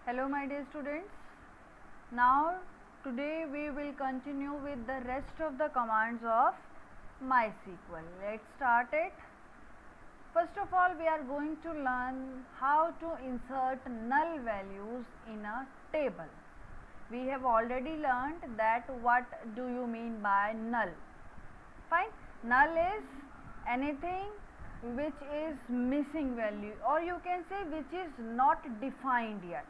Hello my dear students. Now today we will continue with the rest of the commands of MySQL. Let's start it. First of all, we are going to learn how to insert null values in a table. We have already learned that what do you mean by null. Fine. Null is anything which is missing value, or you can say which is not defined yet,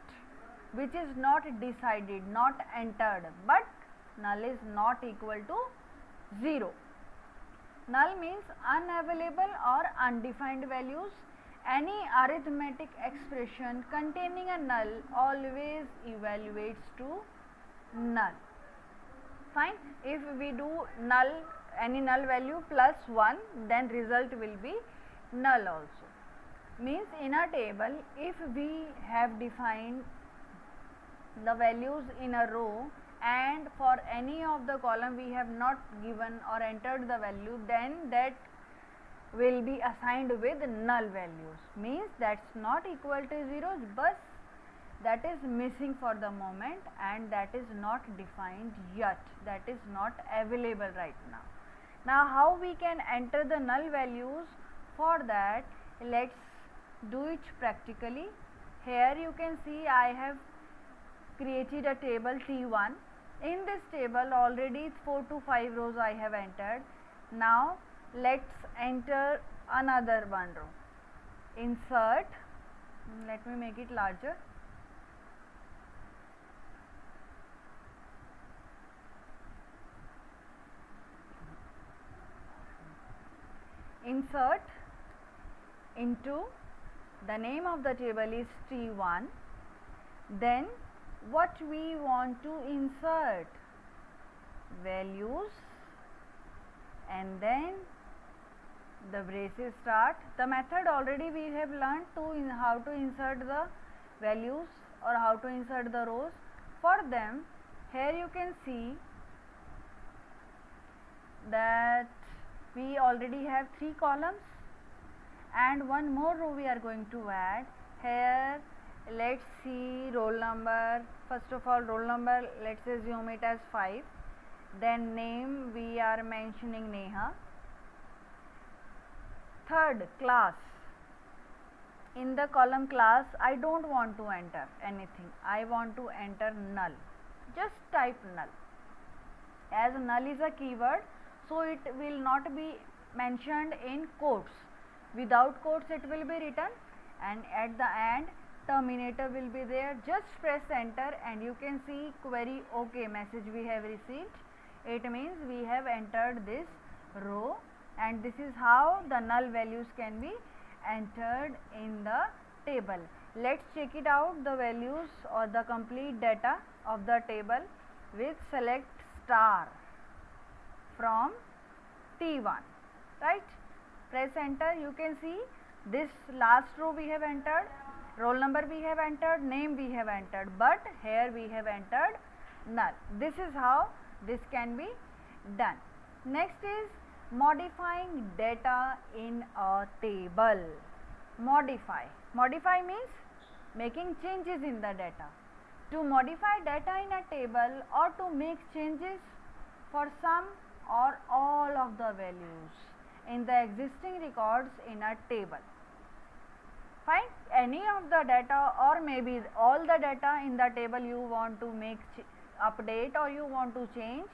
which is not decided, not entered, but null is not equal to 0. Null means unavailable or undefined values. Any arithmetic expression containing a null always evaluates to null. Fine. If we do null, any null value plus 1, then result will be null also. Means in a table, if we have defined the values in a row and for any of the column we have not given or entered the value, then that will be assigned with null values. Means that's not equal to 0, but that is missing for the moment and that is not defined yet, that is not available right now. Now how we can enter the null values? For that, let's do it practically. Here you can see I have created a table T1. In this table already 4 to 5 rows I have entered. Now let's enter another one row. Insert, let me make it larger. Insert into, the name of the table is T1. Then what we want to insert? Values, and then the braces start. The method already we have learned how to insert the values or how to insert the rows. For them, here you can see that we already have 3 columns and one more row we are going to add. Here let's see roll number. First of all, roll number, let's assume it as 5. Then name, we are mentioning Neha. Third, class. In the column class, I don't want to enter anything, I want to enter null. Just type null. As null is a keyword, so it will not be mentioned in quotes. Without quotes it will be written, and at the end terminator will be there. Just press enter and you can see query OK message we have received. It means we have entered this row, and this is how the null values can be entered in the table. Let's check it out, the values or the complete data of the table with select star from T1, right? Press enter, you can see this last row we have entered, roll number we have entered, name we have entered, but here we have entered null. This is how this can be done. Next is modifying data in a table. Modify. Modify means making changes in the data. To modify data in a table or to make changes for some or all of the values in the existing records in a table. Fine. Any of the data or maybe all the data in the table you want to make update or you want to change.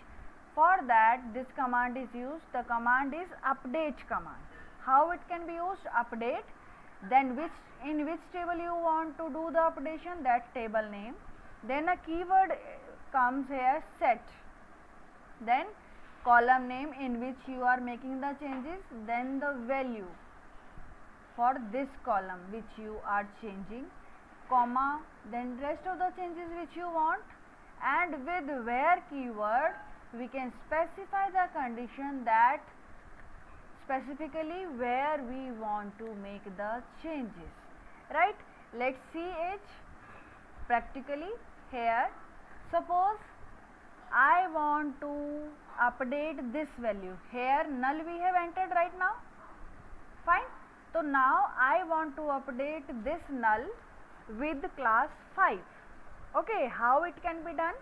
For that, this command is used. The command is update command. How it can be used? Update, then in which table you want to do the updation, that table name. Then a keyword comes here, set. Then column name in which you are making the changes, then the value for this column which you are changing, comma, then rest of the changes which you want, and with where keyword we can specify the condition that specifically where we want to make the changes, right? Let's see it practically here. Suppose I want to update this value. Here null we have entered right now. Fine. So now I want to update this null with class 5. Okay, how it can be done?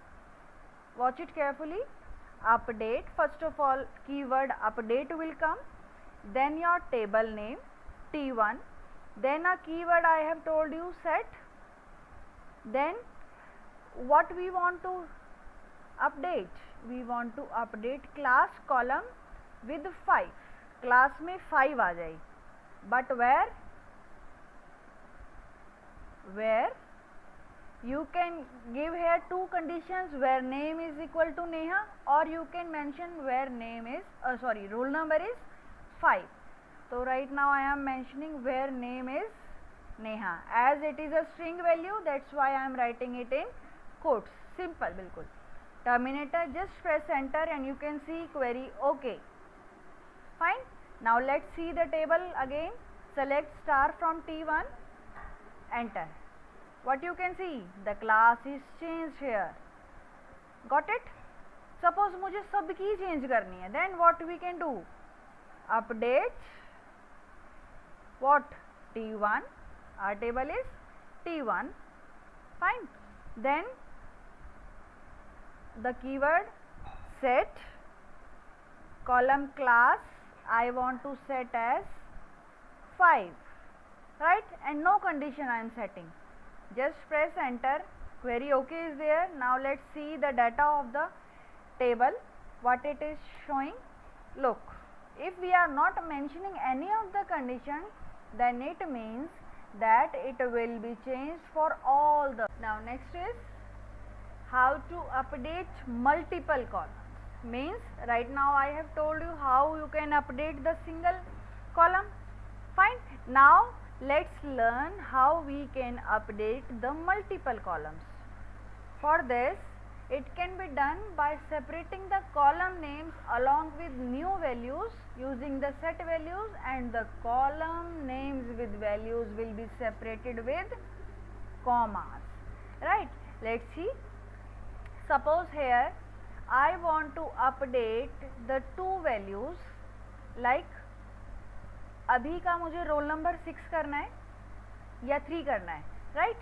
Watch it carefully. Update, first of all keyword update will come, then your table name T1, then a keyword I have told you set, then what we want to update, we want to update class column with 5, class में 5 आ जाए, but where you can give here two conditions, where name is equal to Neha, or you can mention where name is roll number is 5. So right now I am mentioning where name is Neha, as it is a string value, that's why I am writing it in quotes. Simple बिल्कुल. Terminator, just press enter and you can see query OK. Fine. Now let's see the table again. Select star from T1, enter. What you can see, the class is changed here. Got it? Suppose मुझे सबकी change करनी है, then what we can do? Update what? T1, our table is T1. Fine. Then the keyword set column class I want to set as 5, right? And no condition I am setting. Just press enter, query OK is there. Now let's see the data of the table, what it is showing. Look, if we are not mentioning any of the conditions, then it means that it will be changed for all the. Now next is how to update multiple columns. Means right now I have told you how you can update the single column. Fine. Now let's learn how we can update the multiple columns. For this, it can be done by separating the column names along with new values using the set values, and the column names with values will be separated with commas. Right? Let's see. Suppose here I want to update the two values, like अभी का मुझे roll number 6 करना है या 3 करना है, right?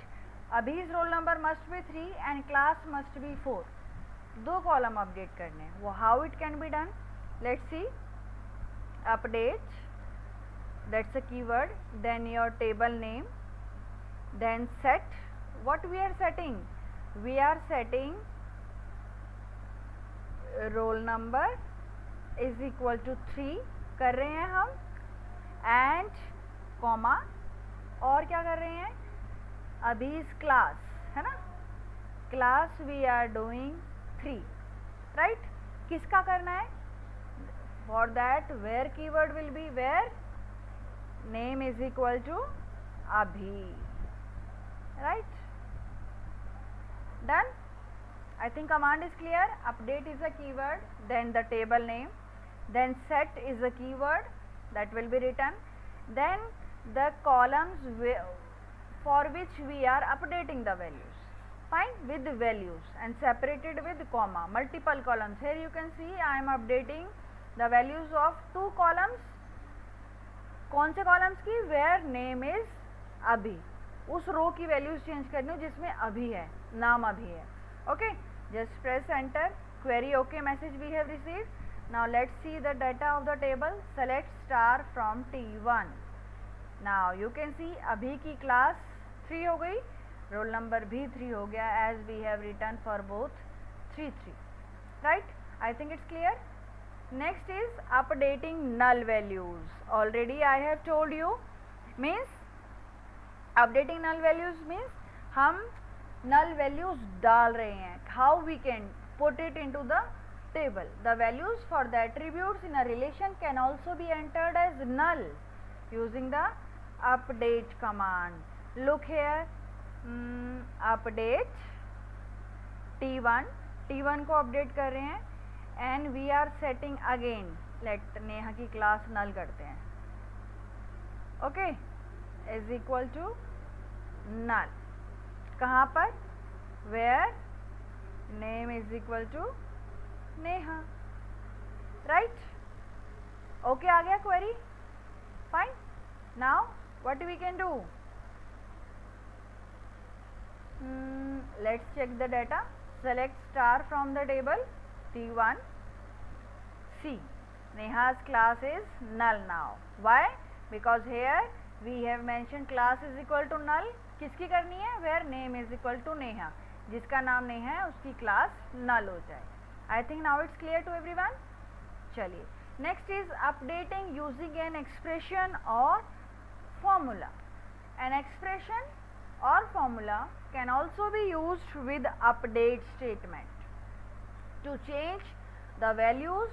अभी's roll number must be 3 and class must be 4. दो कॉलम अपडेट करने हैं. वो how it can be done? Let's see. Update, that's a keyword, then your table name, then set. What we are setting? We are setting roll number is equal to 3 कर रहे हैं हम, and comma, और क्या कर रहे हैं? अभी इस क्लास है ना, class we are doing 3, right? किसका करना है? For that where keyword will be where name is equal to अभी, right? Done. I think command is clear. Update is a keyword, then the table name, then set is a keyword that will be written, then the columns for which we are updating the values. Fine, with the values and separated with comma. Multiple columns. Here you can see I am updating the values of 2 columns. कौन से columns की? Where name is अभी. उस रो की values change करनी हो जिसमें अभी है, नाम अभी है. Okay, just press enter, query OK message we have received. Now let's see the data of the table. Select star from T1. Now you can see अभी की class 3 हो गई, roll number भी 3 हो गया, as we have written for both 3 3. Right? I think it's clear. Next is updating null values. Already I have told you, means updating null values means हम null values डाल रहे हैं. How we can put it into the table? The values for the attributes in a relation can also be entered as null using the update command. Look here, update T1, T1 को update कर रहे हैं, and we are setting again, let Neha की class null करते हैं. Okay, is equal to null. कहाँ पर? Where name is equal to Neha, right? Okay, आ गया query. Fine. Now what we can do? let's check the data. Select star from the table T1. See, Neha's class is null now. Why? Because here we have mentioned class is equal to null. किसकी करनी है? Where name is equal to Neha. जिसका नाम नेहा है उसकी class null हो जाए. I think now it's clear to everyone. चलिए, next is updating using an expression or formula. An expression or formula can also be used with update statement to change the values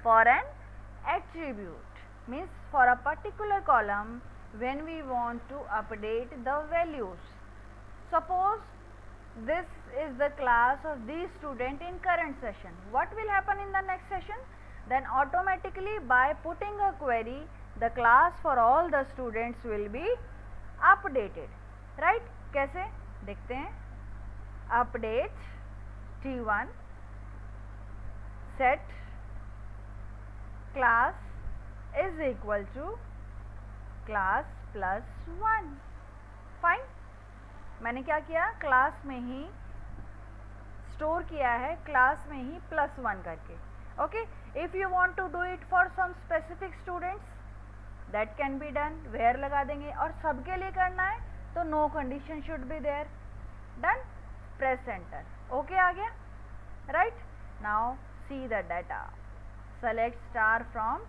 for an attribute. Means for a particular column when we want to update the values. Suppose this is the class of these student in current session. What will happen in the next session? Then automatically by putting a query, the class for all the students will be updated. Right? कैसे देखते हैं? Update T1 set class is equal to class plus 1. Fine. मैंने क्या किया? Class में ही store किया है, class में ही प्लस 1 करके. Okay, if you want to do it for some specific students that can be done. Where लगा देंगे. और सबके लिए करना है तो no condition should be there. Done. Press enter. Okay, आ गया. Right. Now see the data. Select star from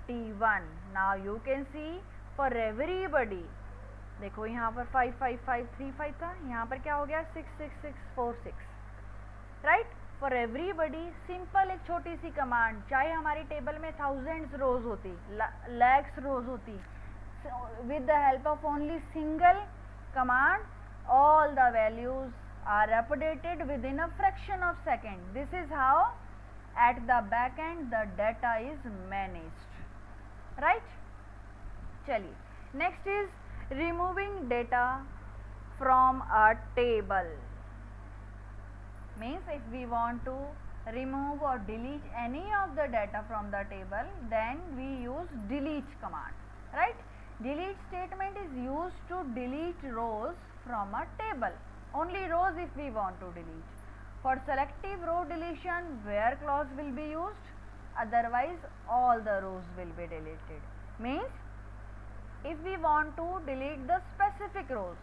T1. Now you can see for everybody. देखो यहाँ पर 5 5 5 3 5 था, यहाँ पर क्या हो गया? 6 6 6 4 6. राइट. फॉर एवरीबडी सिंपल एक छोटी सी कमांड, चाहे हमारी टेबल में थाउजेंड्स रोज होती, लैक्स रोज होती, with the help of only single command all the values are updated within a fraction of second. This is how at the back end the data is managed. Right? चलिए, next is removing data from a table. Means if we want to remove or delete any of the data from the table, then we use delete command. Right? Delete statement is used to delete rows from a table. Only rows if we want to delete. For selective row deletion, where clause will be used, otherwise all the rows will be deleted. Means if we want to delete the specific rows,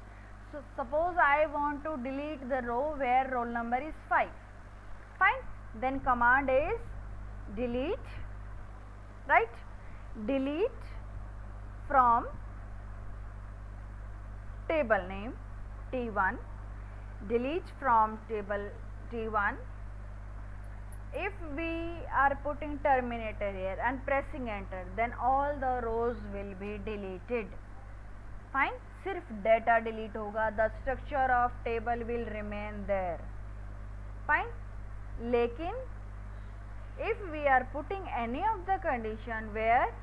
so suppose I want to delete the row where roll number is 5. Fine. Then command is delete. Right? Delete from table name T1. Delete from table T1. If we are putting terminator here and pressing enter, then all the rows will be deleted. Fine. सिर्फ data delete होगा. The structure of table will remain there. Fine. लेकिन if we are putting any of the condition where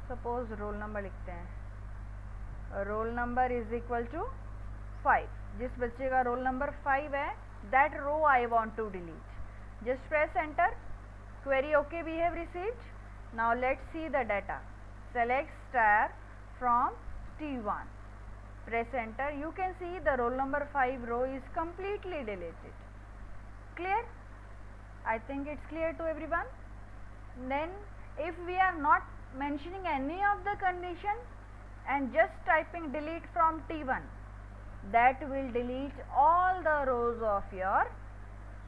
suppose roll number लिखते हैं, roll number is equal to 5. जिस बच्चे का roll number 5 है, that row I want to delete. Just press enter. Query okay, we have received. Now let's see the data. Select star from T1. Press enter. You can see the roll number 5 row is completely deleted. Clear? I think it's clear to everyone. Then if we are not mentioning any of the condition and just typing delete from T1, that will delete all the rows of your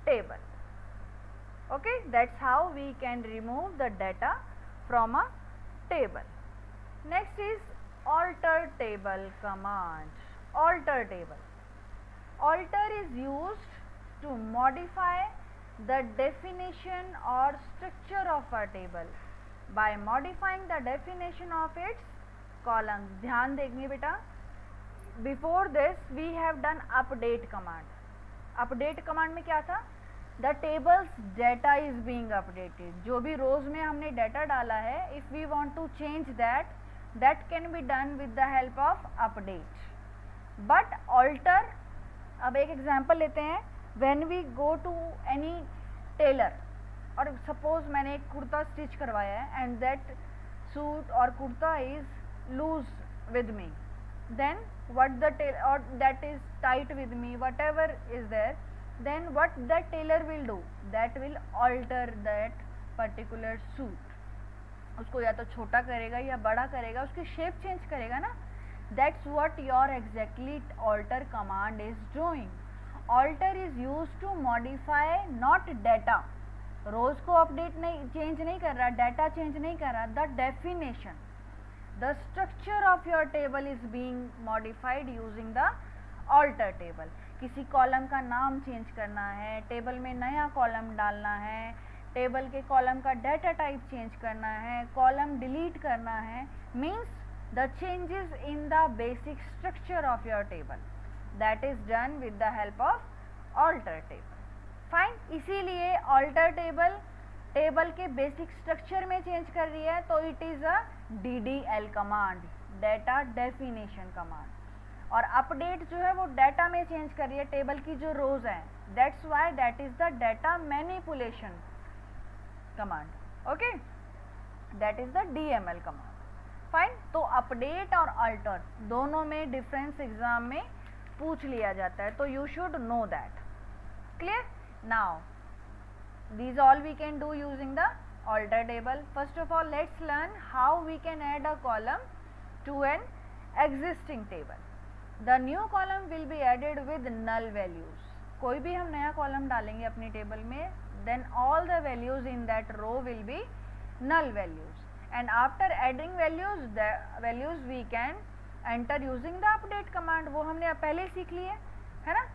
table. Okay, that's how we can remove the data from a table. Next is alter table command. Alter table. Alter is used to modify the definition or structure of a table by modifying the definition of its columns. ध्यान देंगे बेटा. Before this we have done update command. Update command में क्या था? The tables data is being updated. जो भी rows में हमने data डाला है, if we want to change that, that can be done with the help of update. But alter, अब एक एग्जाम्पल लेते हैं. when we go to any tailor और suppose मैंने एक कुर्ता स्टिच करवाया है and that suit और kurta is loose with me, then what the or that is tight with me, whatever is there, then what that tailor will do, that will alter that particular suit. उसको या तो छोटा करेगा या बड़ा करेगा, उसकी शेप चेंज करेगा ना. That's what your exactly alter command is doing. Alter is used to modify not data. Rows को अपडेट नहीं, चेंज नहीं कर रहा, डाटा चेंज नहीं कर रहा, the definition, the structure of your table is being modified using the alter table. किसी column का नाम चेंज करना है, टेबल में नया कॉलम डालना है, टेबल के कॉलम का डाटा टाइप चेंज करना है, कॉलम डिलीट करना है, means the changes in the basic structure of your table, that is done with the help of alter table. Fine. इसीलिए ऑल्टर टेबल टेबल के बेसिक स्ट्रक्चर में change कर रही है, तो it is a DDL command, data definition command. और update जो है वो डाटा में चेंज कर रही है, टेबल की जो रोज हैं. That's why that is the data manipulation command. Okay, that is the DML command. Fine. तो अपडेट और अल्टर दोनों में डिफरेंस एग्जाम में पूछ लिया जाता है, तो you should know that. Clear. Now these all we can do using the alter table. First of all, let's learn how we can add a column to an existing table. The new column will be added with null values. कोई भी हम नया column डालेंगे अपनी table में, then all the values in that row will be null values, and after adding values, the values we can enter using the update command. वो हमने पहले सीख लिए है ना.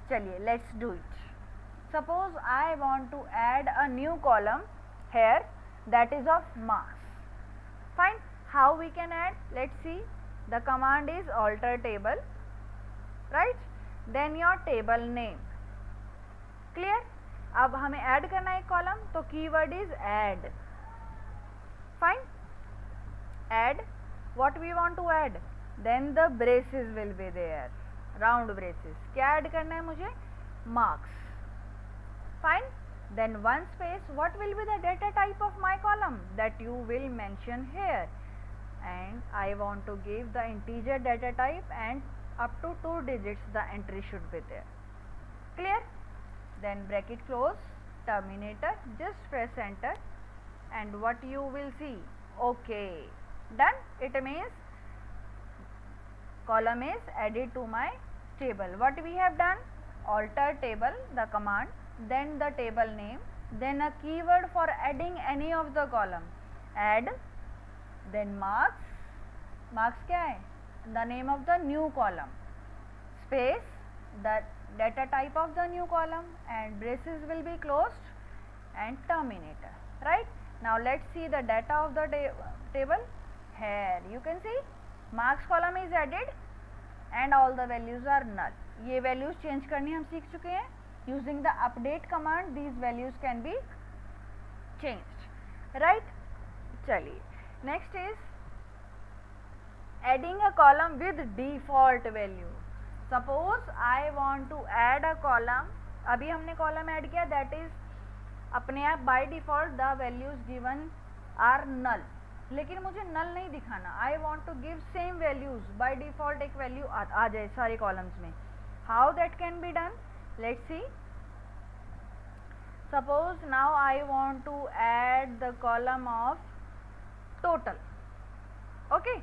चलिए, let's do it. Suppose I want to add a new column here, that is of marks. Fine. How we can add? Let's see. The command is alter table, right? Then your table name. Clear? अब हमें add करना है एक column, तो keyword is add. Fine. Add. What we want to add? Then the braces will be there. Round braces. क्या add करना है मुझे? Marks. Fine. Then one space, what will be the data type of my column? That you will mention here, and I want to give the integer data type, and up to 2 digits the entry should be there. Clear? Then bracket close, terminator, just press enter, and what you will see, okay, done. It means column is added to my table. What we have done? Alter table, the command, then the table name, then a keyword for adding any of the column, add, then marks. Marks क्या है? The name of the new column, space, the data type of the new column, and braces will be closed, and terminator. Right. Now let's see the data of the table. Here you can see marks column is added and all the values are null. ये values change करनी हम सीख चुके हैं. Using the update command, these values can be changed, right? चलिए, next is adding a column with default value. Suppose I want to add a column. अभी हमने column add किया, that is अपने आप by default the values given are null. लेकिन मुझे null नहीं दिखाना. I want to give same values. By default एक value आ जाए सारे columns में. How that can be done? Let's see. Suppose now I want to add the column of total. Okay,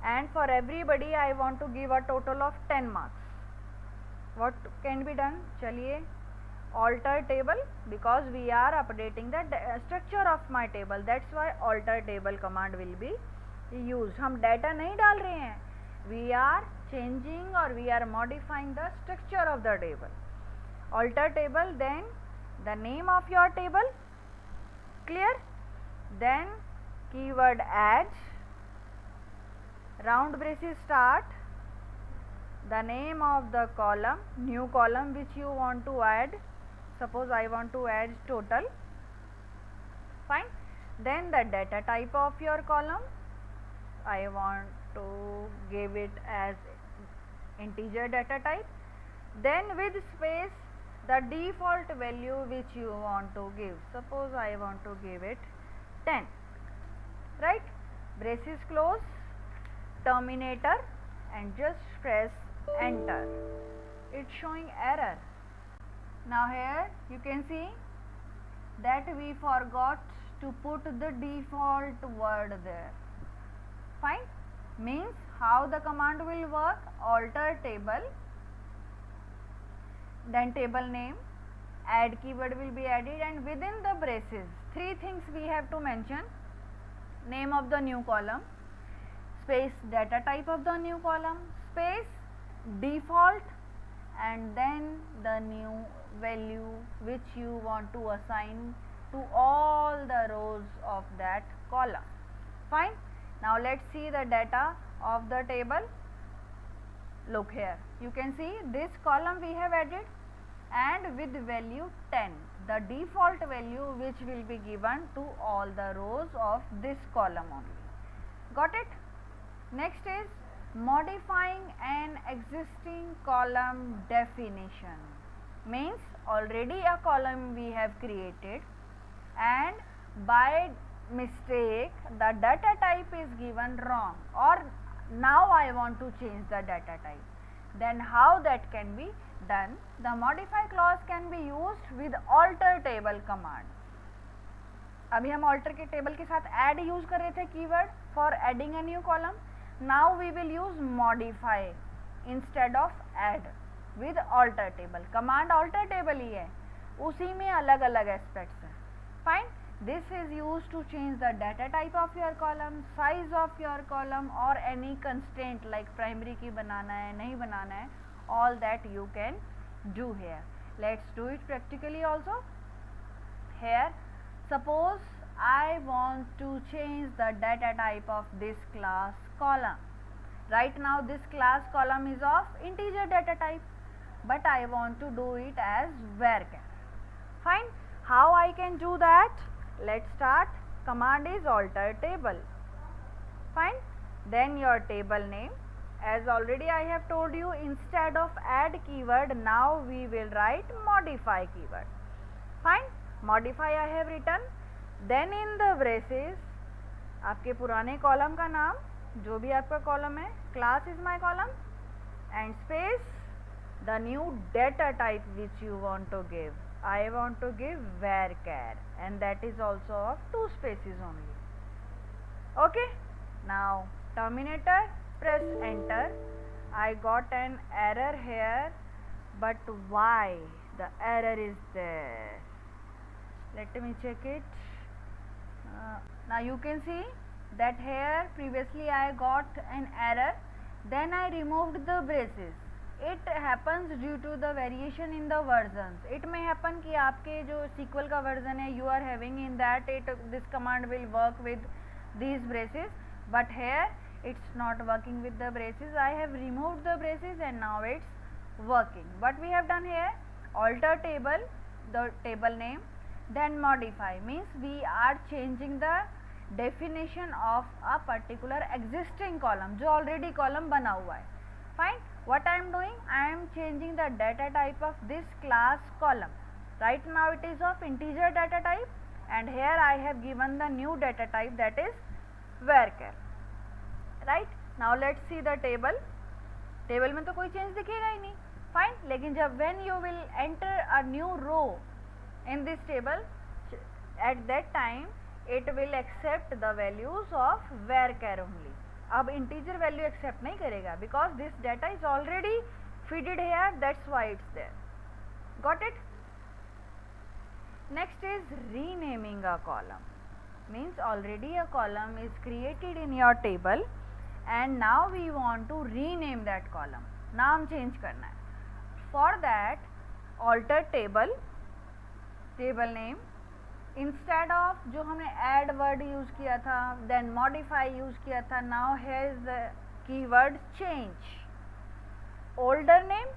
and for everybody I want to give a total of 10 marks. What can be done? चलिए, alter table, because we are updating the structure of my table, that's why alter table command will be used. हम data नहीं डाल रहे हैं, we are changing or we are modifying the structure of the table. Alter table, then the name of your table. Clear? Then keyword add, round braces start, the name of the column, new column which you want to add. Suppose I want to add total. Fine. Then the data type of your column, I want to give it as integer data type. Then with space, the default value which you want to give. Suppose I want to give it 10. Right. Braces close, terminator, and just press enter. It's showing error. Now here you can see that we forgot to put the default word there. Fine. Means how the command will work: alter table, then table name, add keyword will be added, and within the braces three things we have to mention: name of the new column, space data type of the new column, space default, and then the new value which you want to assign to all the rows of that column. Fine. Now let's see the data of the table. Look here, you can see this column we have added, and with value 10, the default value which will be given to all the rows of this column only. Got it? Next is modifying an existing column definition. Means already a column we have created, and by mistake the data type is given wrong, or now I want to change the data type. Then how that can be done? The modify clause can be used with alter table command. अभी हम alter के table के साथ add use कर रहे थे keyword for adding a new column. Now we will use modify instead of add with alter table. Command alter table ही है, उसी में अलग अलग aspects हैं. Fine. This is used to change the data type of your column, size of your column, or any constraint like primary key बनाना है नहीं बनाना है, all that you can do here. Let's do it practically also. Here suppose I want to change the data type of this class column. Right now this class column is of integer data type, but I want to do it as varchar. Fine. How I can do that? Let's start. Command is alter table. Fine. Then your table name, as already I have told you, instead of add keyword now we will write modify keyword. Fine. Modify I have written. Then in the braces आपके पुराने column का नाम, जो भी आपका column है, class is my column, and space the new data type which you want to give. I want to give varchar, and that is also of 2 spaces only. Okay. Now terminator, press enter. I got an error here, but why the error is there? Let me check it. Now you can see that here previously I got an error, then I removed the braces. It happens due to the variation in the versions. It may happen कि आपके जो SQL का version है you are having, in that this command will work with these braces, but here it's not working with the braces. I have removed the braces and now it's working. What we have done here, alter table, the table name, then modify, means we are changing the definition of a particular existing column जो already column बना हुआ है. Fine. What I am doing, I am changing the data type of this class column. Right now it is of integer data type, and here I have given the new data type, that is varchar. Right. Now let's see the table. Table में तो कोई change दिखेगा ही नहीं. Fine. लेकिन जब when you will enter a new row in this table, at that time it will accept the values of varchar only. अब integer value accept नहीं करेगा, because this data is already fed here, that's why it's there. Got it? Next is renaming a column. Means already a column is created in your table, and now we want to rename that column. नाम change करना है. For that, alter table, table name, instead of जो हमने add word use किया था, then modify use किया था, now here is the keyword change. Older name,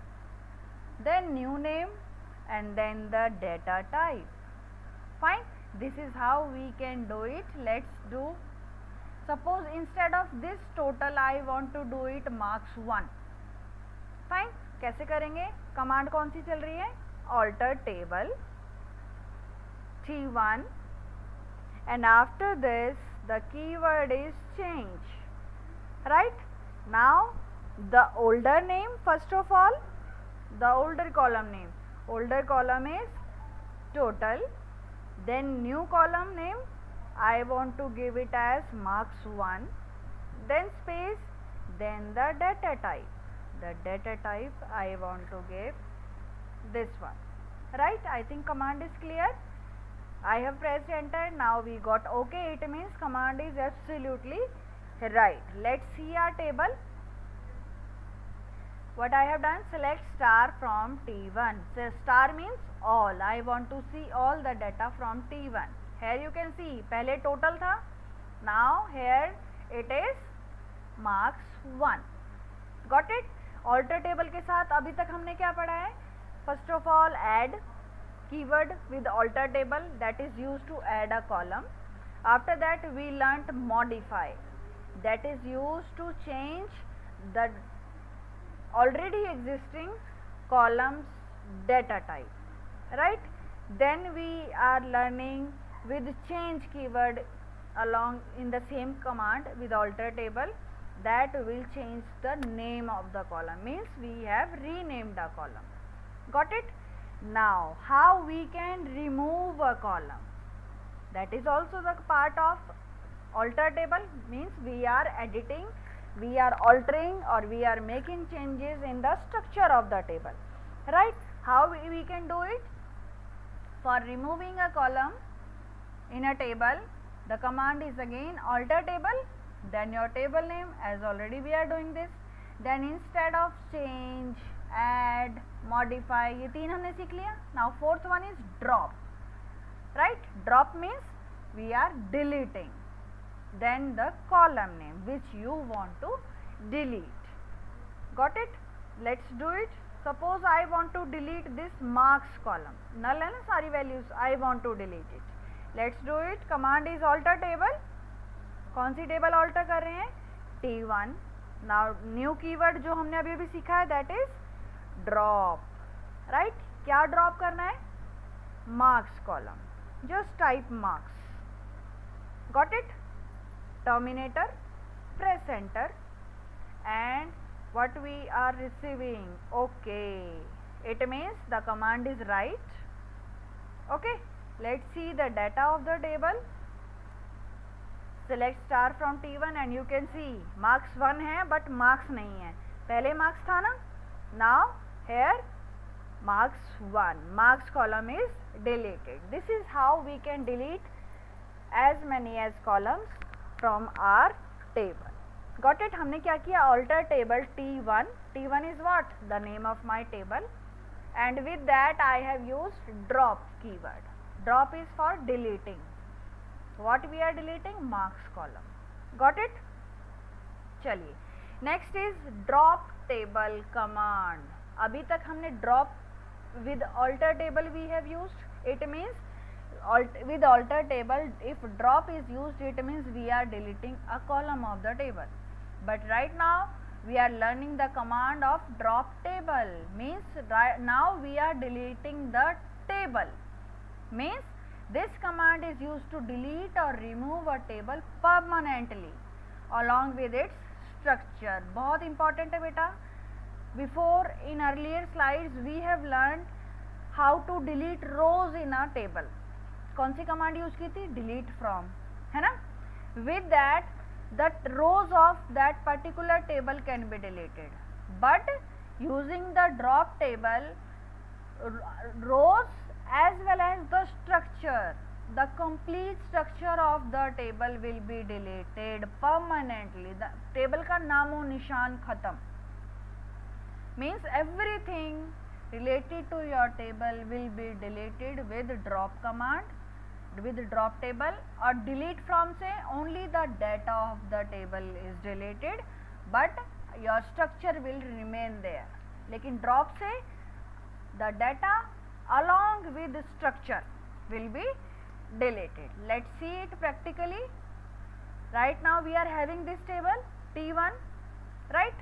then new name, and then the data type. Fine. This is how we can do it. Let's do. Suppose instead of this total I want to do it marks 1. Fine. कैसे करेंगे? Command कौन सी चल रही है? Alter table T1, and after this the keyword is change. Right. Now the older name first of all, the older column name. Older column is total, then new column name I want to give it as marks 1, then space, then the data type. The data type I want to give this one, right? I think command is clear. I have pressed enter. Now we got OK. It means command is absolutely right. Let's see our table. What I have done, select star from T1. So star means all. I want to see all the data from T1. Here you can see पहले total था. Now here it is marks 1. Got it? Alter table के साथ अभी तक हमने क्या पढ़ा है? First of all, add keyword with alter table, that is used to add a column. After that we learnt modify, that is used to change the already existing columns data type, right? Then we are learning with change keyword along in the same command with alter table, that will change the name of the column, means we have renamed the column. Got it? Now how we can remove a column, that is also the part of alter table, means we are editing, we are altering or we are making changes in the structure of the table, right? How we can do it? For removing a column in a table, the command is again alter table, then your table name, as already we are doing this, then instead of change, add, modify, ये तीन हमने सीख लिया. Now fourth one is drop, right? Drop means we are deleting, then the column name which you want to delete. Got it? Let's do it. Suppose I want to delete this marks column, null है ना सारी values, I want to delete it. Let's do it. Command is alter table. कौन सी table alter कर रहे हैं? T1. Now new keyword जो हमने अभी अभी सीखा है, दैट इज ड्रॉप, राइट? क्या ड्रॉप करना है? Marks column. Just type marks. Got it? Terminator, press enter, and what we are receiving, okay, it means the command is right. Okay, let's see the data of the table. Select star from T1 and you can see marks 1 है but marks नहीं है. पहले marks था ना. Now here marks 1, marks column is deleted. This is how we can delete as many as columns from our table. Got it? हमने क्या किया? Alter table T1. T1 is what? The name of my table, and with that I have used drop keyword. Drop is for deleting. What we are deleting? Marks column. Got it? चलिए, next is drop table command. अभी तक हमने drop with alter table we have used. It means with alter table, if drop is used, it means we are deleting a column of the table. But right now we are learning the command of drop table, means now we are deleting the table, means this command is used to delete or remove a table permanently along with its structure. बहुत important है बेटा. Before, in earlier slides we have learned how to delete rows in a table. कौन सी command use की थी? delete from, है ना? With that the rows of that particular table can be deleted, but using the drop table, rows as well as the structure, the complete structure of the table will be deleted permanently. The table का नामो निशान खत्म, means everything related to your table will be deleted with drop command, with drop table. or delete from से only the data of the table is deleted but your structure will remain there. लेकिन drop से the data along with structure will be deleted. Let's see it practically. Right now we are having this table T1, right?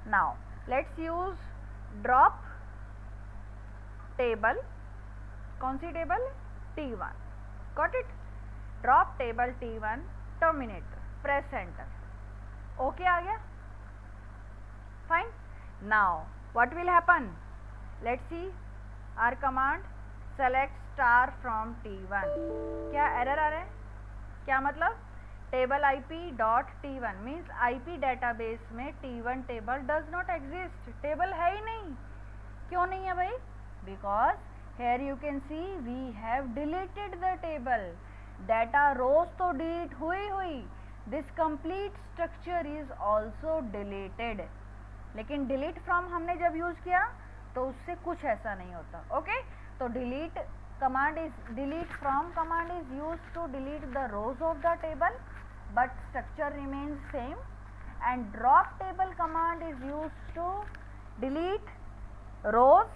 Now let's use drop table. कौन सी table? T1. Got it? Drop table T1, terminator, press enter. Okay आ गया? Fine. Now what will happen? Let's see our command select star from T1. क्या error आ रहा है? क्या मतलब? Table IP dot T1 means IP database में T1 table does not exist. Table है ही नहीं. क्यों नहीं है भाई? Because here you can see we have deleted the table. Data rows तो delete हुई. This complete structure is also deleted. लेकिन delete from हमने जब यूज किया तो उससे कुछ ऐसा नहीं होता. ओके तो delete from command is used to delete the rows of the table, but structure remains same. And drop table command is used to delete rows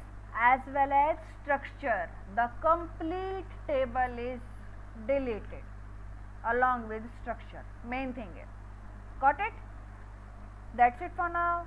as well as structure. The complete table is deleted along with structure. Main thing is, got it? That's it for now.